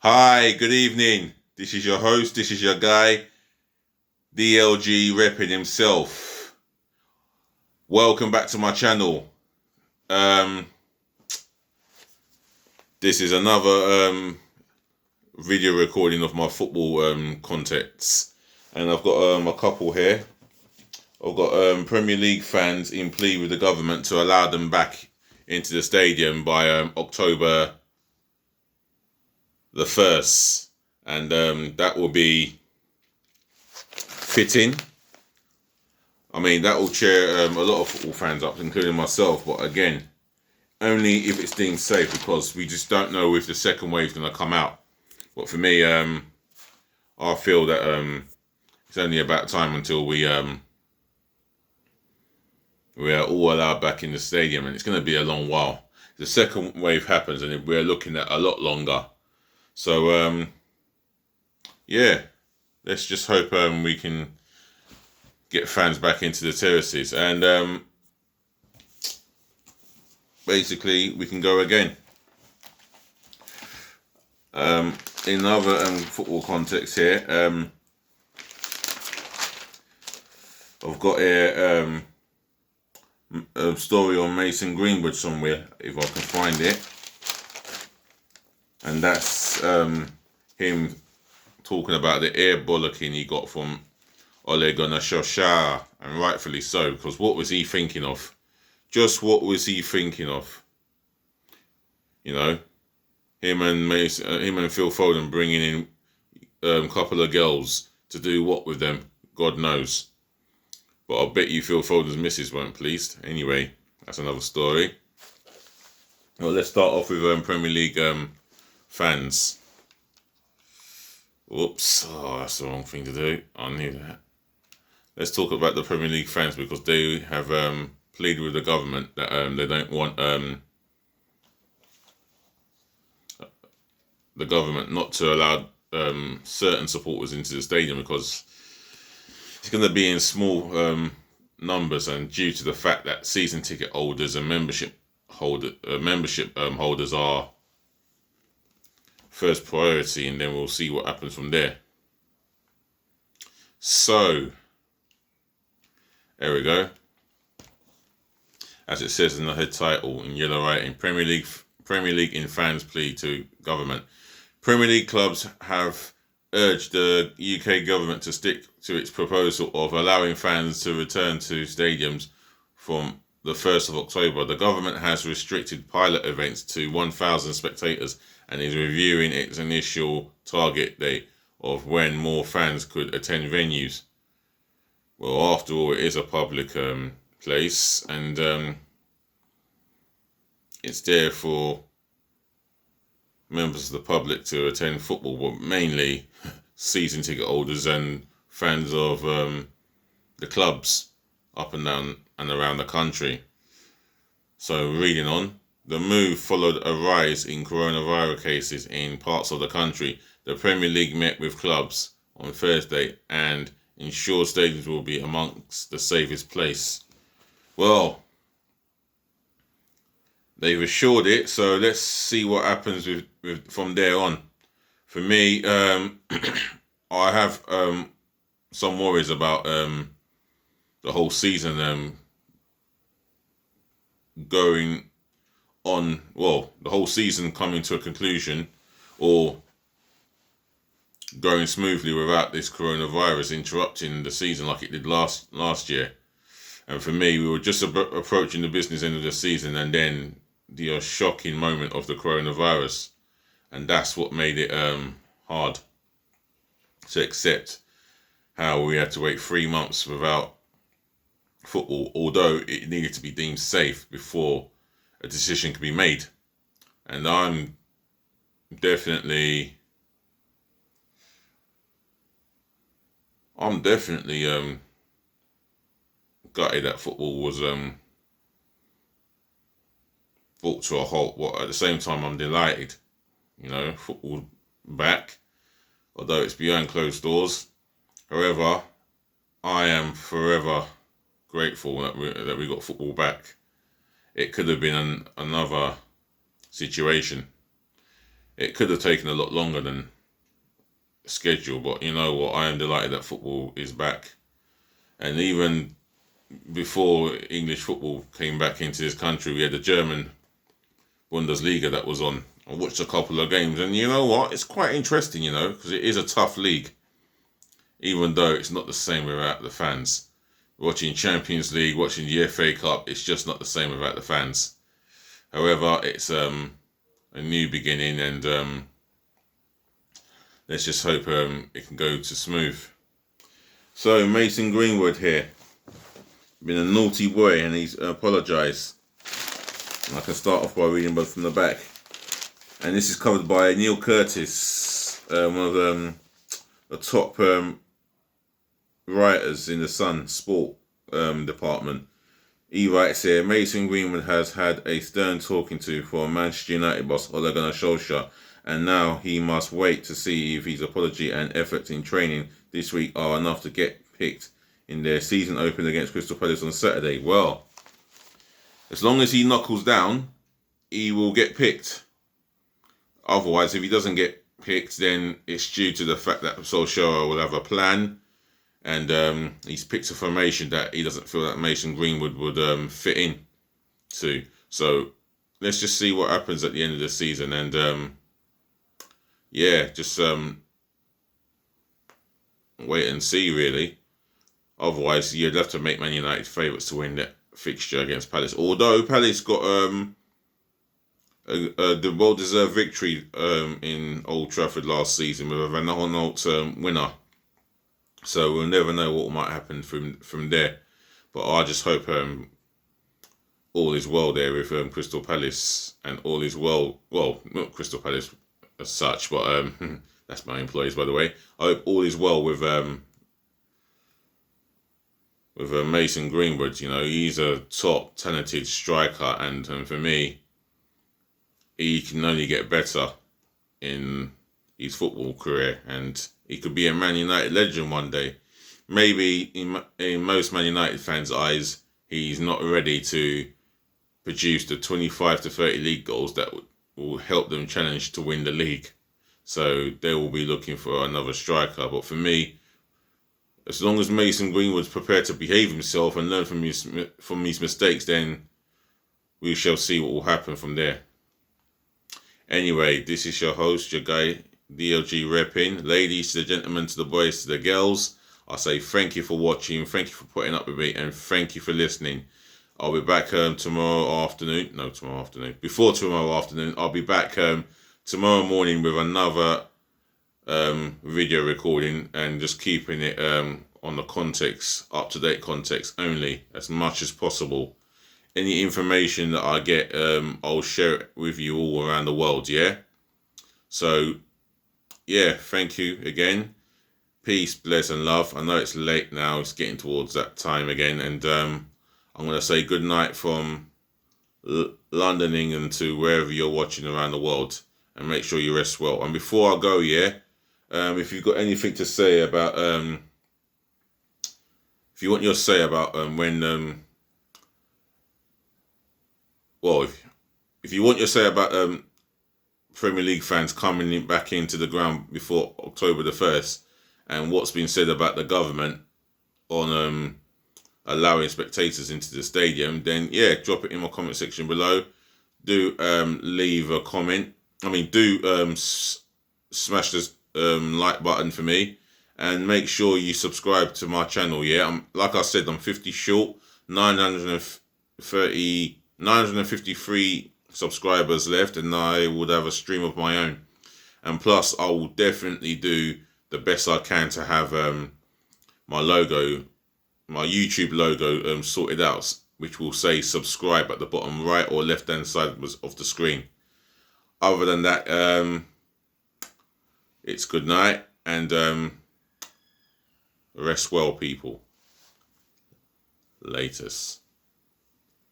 Hi, good evening. This is your host, this is your guy, DLG Reppin himself. Welcome back to my channel. Um, this is another video recording of my football contents. And I've got a couple here. I've got Premier League fans in plea with the government to allow them back into the stadium by October the 1st. And that will be fitting. I mean, that will cheer a lot of football fans up, including myself. But again, only if it's deemed safe, because we just don't know if the second wave is going to come out. But for me, I feel that it's only about time until we are all allowed back in the stadium, and it's going to be a long while. The second wave happens, and we're looking at a lot longer. So yeah, let's just hope we can get fans back into the terraces, and basically we can go again. In other football context here, I've got here a story on Mason Greenwood somewhere, if I can find it, and that's him talking about the air bollocking he got from Ole Gunnar Solskjaer, and rightfully so, because what was he thinking of? Just what was he thinking of? You know, him and Phil Foden bringing in a couple of girls to do what with them? God knows. But I'll bet you Phil Foden's missus weren't pleased. Anyway, that's another story. Well, let's start off with Premier League fans. Whoops, oh, that's the wrong thing to do. I knew that. Let's talk about the Premier League fans, because they have pleaded with the government that they don't want the government not to allow certain supporters into the stadium, because it's going to be in small numbers, and due to the fact that season ticket holders and membership holders are first priority, and then we'll see what happens from there. So there we go. As it says in the head title in yellow writing, Premier League in fans plea to government. Premier League clubs have urged the UK government to stick to its proposal of allowing fans to return to stadiums from the 1st of October. The government has restricted pilot events to 1,000 spectators and is reviewing its initial target date of when more fans could attend venues. Well, after all, it is a public place, and it's there for members of the public to attend football, but mainly season ticket holders and fans of the clubs up and down and around the country. So reading on, the move followed a rise in coronavirus cases in parts of the country. The Premier League met with clubs on Thursday and ensured stadiums will be amongst the safest place. Well, they've assured it, so let's see what happens with from there on. For me, I have some worries about the whole season going on. Well, the whole season coming to a conclusion, or going smoothly without this coronavirus interrupting the season like it did last year. And for me, we were just approaching the business end of the season, and then the shocking moment of the coronavirus, and that's what made it hard to accept, how we had to wait 3 months without football, although it needed to be deemed safe before a decision could be made. And I'm definitely gutted that football was brought to a halt. But at the same time, I'm delighted, football back, although it's behind closed doors. However, I am forever grateful that we got football back. It could have been another situation. It could have taken a lot longer than scheduled, but you know what? I am delighted that football is back. And even before English football came back into this country, we had the German Bundesliga that was on. I watched a couple of games, and you know what? It's quite interesting, you know, because it is a tough league, even though it's not the same without the fans. Watching Champions League, watching the FA Cup, it's just not the same without the fans. However, it's a new beginning, and let's just hope it can go to smooth. So Mason Greenwood here, been a naughty boy, and he's apologised. And I can start off by reading both from the back. And this is covered by Neil Curtis, one of the top writers in the Sun sport department. He writes here, Mason Greenwood has had a stern talking to from Manchester United boss Ole Gunnar Solskjaer, and now he must wait to see if his apology and efforts in training this week are enough to get picked in their season opener against Crystal Palace on Saturday. Well, as long as he knuckles down, he will get picked. Otherwise, if he doesn't get picked, then it's due to the fact that Solskjaer will have a plan, and he's picked a formation that he doesn't feel that Mason Greenwood would fit in to. So let's just see what happens at the end of the season, and yeah, just wait and see, really. Otherwise, you'd have to make Man United favourites to win that fixture against Palace. Although Palace got the well-deserved victory in Old Trafford last season with a Van Aanholt winner. So we'll never know what might happen from there. But I just hope all is well there with Crystal Palace, and all is well, not Crystal Palace as such, but that's my employees, by the way. I hope all is well with Mason Greenwood. You know, he's a top talented striker, and for me, he can only get better in his football career, and he could be a Man United legend one day. Maybe in most Man United fans' eyes, he's not ready to produce the 25 to 30 league goals that will help them challenge to win the league. So they will be looking for another striker. But for me, as long as Mason Greenwood's prepared to behave himself and learn from his mistakes, then we shall see what will happen from there. Anyway, this is your host, your guy, DLG Reppin. Ladies to the gentlemen, to the boys, to the girls, I say thank you for watching, thank you for putting up with me, and thank you for listening. I'll be back tomorrow afternoon. Before tomorrow afternoon, I'll be back tomorrow morning with another video recording, and just keeping it on the context, up-to-date context only, as much as possible. Any information that I get, I'll share it with you all around the world, yeah? So, yeah, thank you again. Peace, bless, and love. I know it's late now. It's getting towards that time again. And I'm going to say good night from London, England, to wherever you're watching around the world. And make sure you rest well. And before I go, yeah, if you've got anything to say about... if you want your say about when... if you want your say about Premier League fans coming back into the ground before October the 1st, and what's been said about the government on allowing spectators into the stadium, then yeah, drop it in my comment section below. Do leave a comment. Do smash the like button for me, and make sure you subscribe to my channel. Yeah, like I said, I'm 50 short, 953 subscribers left, and I would have a stream of my own. And plus, I will definitely do the best I can to have my logo, my YouTube logo sorted out, which will say subscribe at the bottom right or left hand side of the screen. Other than that, it's good night, and rest well, people. Latest.